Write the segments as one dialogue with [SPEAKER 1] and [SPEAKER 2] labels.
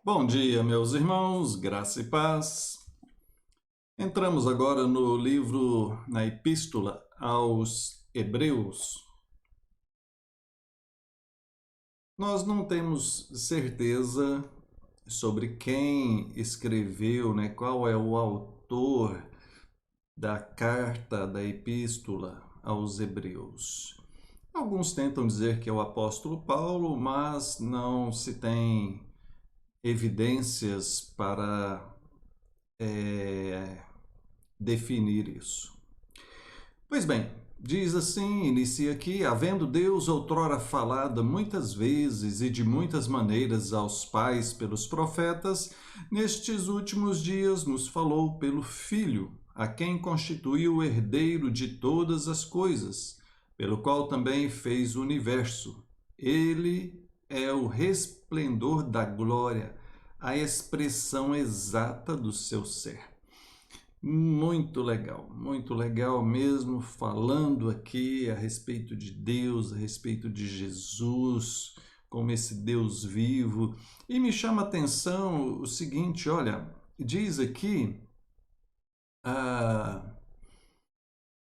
[SPEAKER 1] Bom dia, meus irmãos, graça e paz. Entramos agora no livro, na Epístola aos Hebreus. Nós não temos certeza sobre quem escreveu, qual é o autor da carta, da Epístola aos Hebreus. Alguns tentam dizer que é o apóstolo Paulo, mas não se tem evidências para definir isso. Pois bem, diz assim, inicia aqui: havendo Deus outrora falado muitas vezes e de muitas maneiras aos pais pelos profetas, nestes últimos dias nos falou pelo Filho, a quem constituiu o herdeiro de todas as coisas, pelo qual também fez o universo. Ele é o resplendor da glória, a expressão exata do seu ser. Muito legal mesmo, falando aqui a respeito de Deus, a respeito de Jesus, como esse Deus vivo. E me chama a atenção o seguinte, olha, diz aqui, ah,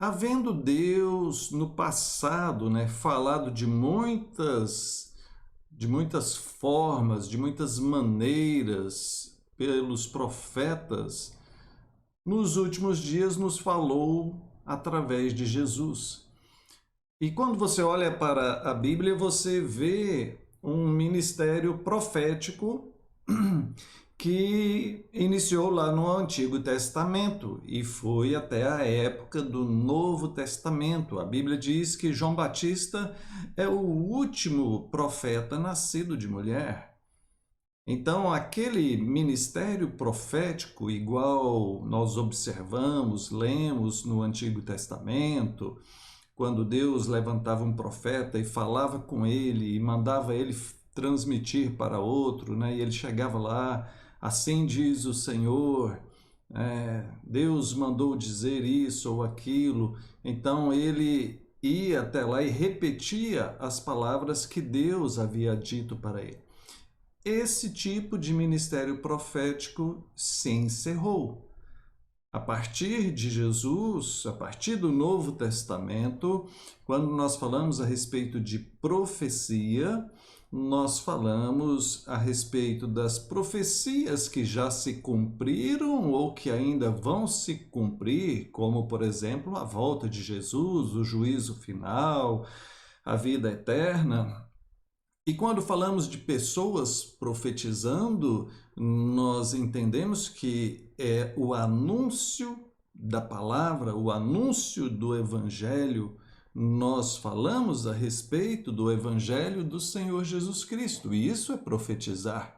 [SPEAKER 1] havendo Deus no passado, falado de muitas formas, de muitas maneiras pelos profetas, nos últimos dias nos falou através de Jesus. E quando você olha para a Bíblia, você vê um ministério profético que iniciou lá no Antigo Testamento e foi até a época do Novo Testamento. A Bíblia diz que João Batista é o último profeta nascido de mulher. Então, aquele ministério profético, igual nós observamos, lemos no Antigo Testamento, quando Deus levantava um profeta e falava com ele e mandava ele transmitir para outro, e ele chegava lá, assim diz o Senhor, Deus mandou dizer isso ou aquilo, então ele ia até lá e repetia as palavras que Deus havia dito para ele. Esse tipo de ministério profético se encerrou. A partir de Jesus, a partir do Novo Testamento, quando nós falamos a respeito de profecia, nós falamos a respeito das profecias que já se cumpriram ou que ainda vão se cumprir, como, por exemplo, a volta de Jesus, o juízo final, a vida eterna. E quando falamos de pessoas profetizando, nós entendemos que é o anúncio da palavra, o anúncio do evangelho. Nós falamos a respeito do evangelho do Senhor Jesus Cristo, e isso é profetizar.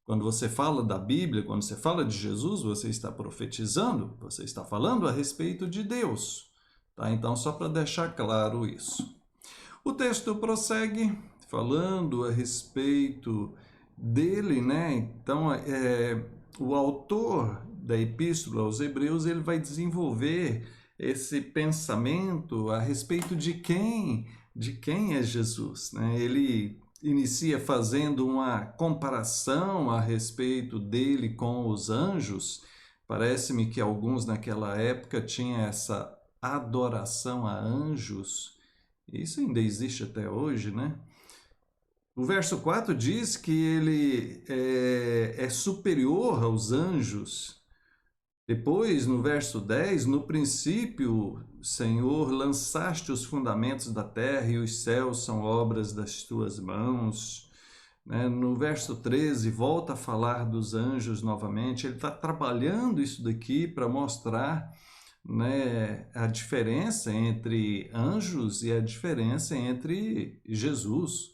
[SPEAKER 1] Quando você fala da Bíblia, quando você fala de Jesus, você está profetizando, você está falando a respeito de Deus. Tá? Então, só para deixar claro isso. O texto prossegue falando a respeito dele, Então, o autor da Epístola aos Hebreus, ele vai desenvolver esse pensamento a respeito de quem é Jesus, Ele inicia fazendo uma comparação a respeito dele com os anjos. Parece-me que alguns naquela época tinham essa adoração a anjos. Isso ainda existe até hoje, O verso 4 diz que ele é superior aos anjos. Depois, no verso 10, no princípio, Senhor, lançaste os fundamentos da terra e os céus são obras das tuas mãos. No verso 13, volta a falar dos anjos novamente. Ele está trabalhando isso daqui para mostrar a diferença entre anjos e a diferença entre Jesus.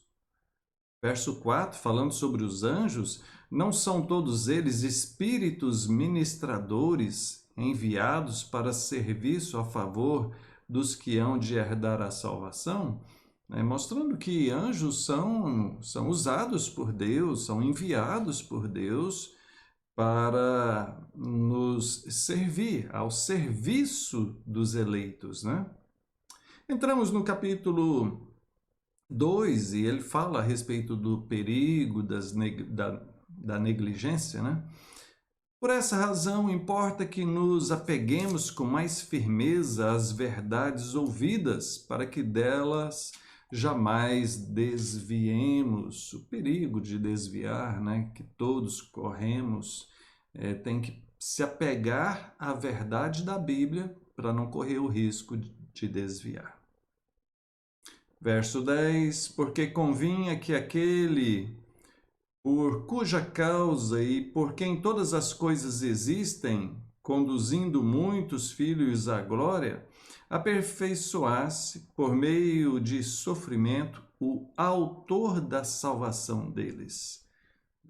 [SPEAKER 1] Verso 4, falando sobre os anjos, não são todos eles espíritos ministradores enviados para serviço a favor dos que hão de herdar a salvação? Mostrando que anjos são usados por Deus, são enviados por Deus para nos servir, ao serviço dos eleitos, Entramos no capítulo 2 e ele fala a respeito do perigo da negligência, né? Por essa razão, importa que nos apeguemos com mais firmeza às verdades ouvidas, para que delas jamais desviemos. O perigo de desviar, né, que todos corremos, tem que se apegar à verdade da Bíblia para não correr o risco de desviar. Verso 10, porque convinha que aquele por cuja causa e por quem todas as coisas existem, conduzindo muitos filhos à glória, aperfeiçoasse, por meio de sofrimento, o autor da salvação deles.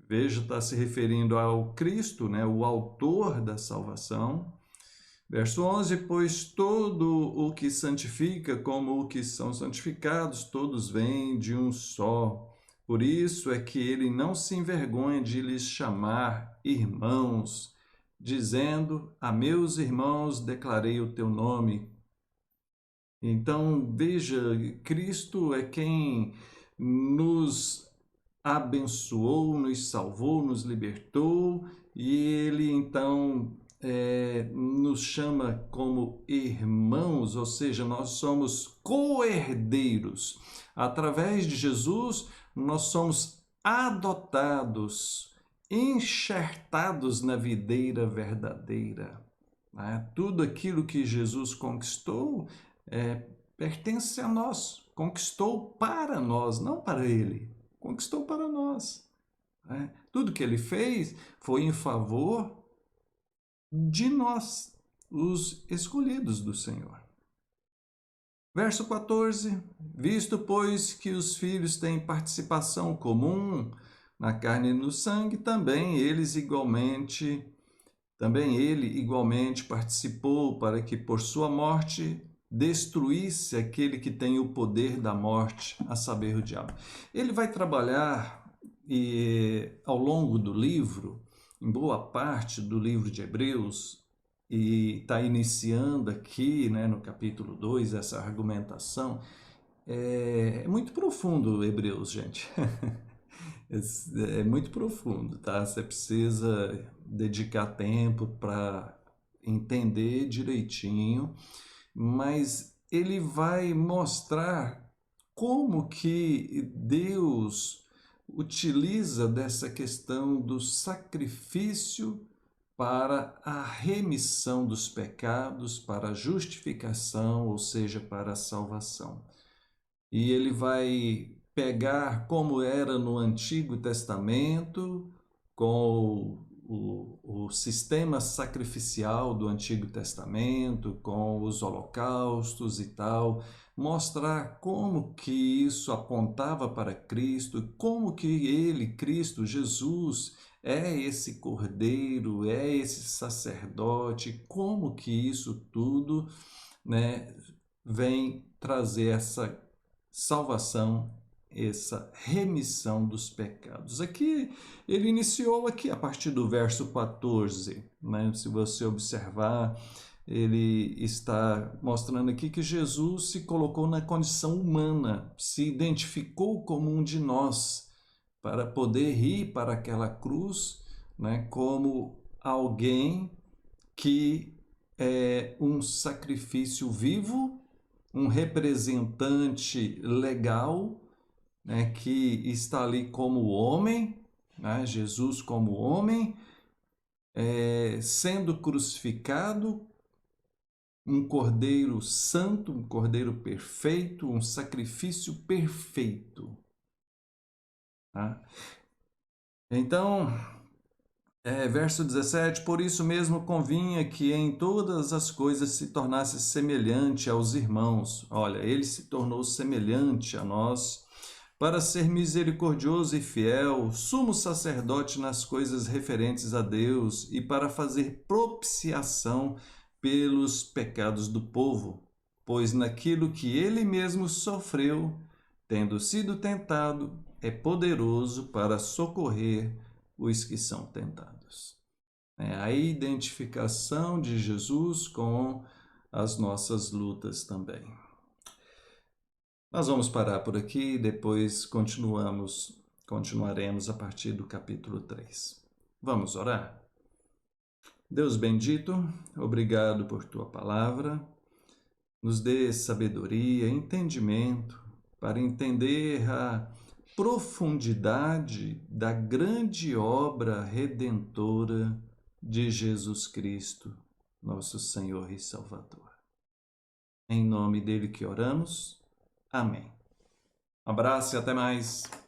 [SPEAKER 1] Veja, está se referindo ao Cristo, né, o autor da salvação. Verso 11, pois todo o que santifica como o que são santificados, todos vêm de um só. Por isso é que ele não se envergonha de lhes chamar irmãos, dizendo, a meus irmãos declarei o teu nome. Então, veja, Cristo é quem nos abençoou, nos salvou, nos libertou, e ele então nos chama como irmãos, ou seja, nós somos co-herdeiros. Através de Jesus, nós somos adotados, enxertados na videira verdadeira. Né? Tudo aquilo que Jesus conquistou pertence a nós, conquistou para nós, não para ele, conquistou para nós. Né? Tudo que ele fez foi em favor de nós, os escolhidos do Senhor. Verso 14, visto, pois, que os filhos têm participação comum na carne e no sangue, também ele igualmente participou para que por sua morte destruísse aquele que tem o poder da morte, a saber, o diabo. Ele vai trabalhar ao longo do livro, em boa parte do livro de Hebreus, e está iniciando aqui, né, no capítulo 2, essa argumentação. É muito profundo Hebreus, gente. É muito profundo, tá? Você precisa dedicar tempo para entender direitinho, mas ele vai mostrar como que Deus utiliza dessa questão do sacrifício para a remissão dos pecados, para a justificação, ou seja, para a salvação. E ele vai pegar como era no Antigo Testamento, com o sistema sacrificial do Antigo Testamento, com os holocaustos e tal, mostrar como que isso apontava para Cristo, como que ele, Cristo, Jesus, é esse cordeiro, é esse sacerdote, como que isso tudo, né, vem trazer essa salvação, essa remissão dos pecados. Aqui, ele iniciou aqui a partir do verso 14, né? Se você observar, ele está mostrando aqui que Jesus se colocou na condição humana, se identificou como um de nós, para poder ir para aquela cruz, né, como alguém que é um sacrifício vivo, um representante legal, né, que está ali como homem, né, Jesus como homem, sendo crucificado, um cordeiro santo, um cordeiro perfeito, um sacrifício perfeito. Tá? Então, verso 17, por isso mesmo convinha que em todas as coisas se tornasse semelhante aos irmãos. Olha, ele se tornou semelhante a nós, para ser misericordioso e fiel, sumo sacerdote nas coisas referentes a Deus e para fazer propiciação pelos pecados do povo, pois naquilo que ele mesmo sofreu, tendo sido tentado, é poderoso para socorrer os que são tentados. A identificação de Jesus com as nossas lutas também. Nós vamos parar por aqui, depois continuamos Continuaremos a partir do capítulo 3. Vamos orar? Deus bendito, obrigado por tua palavra. Nos dê sabedoria, entendimento para entender a profundidade da grande obra redentora de Jesus Cristo, nosso Senhor e Salvador. Em nome dele que oramos. Amém. Abraço e até mais.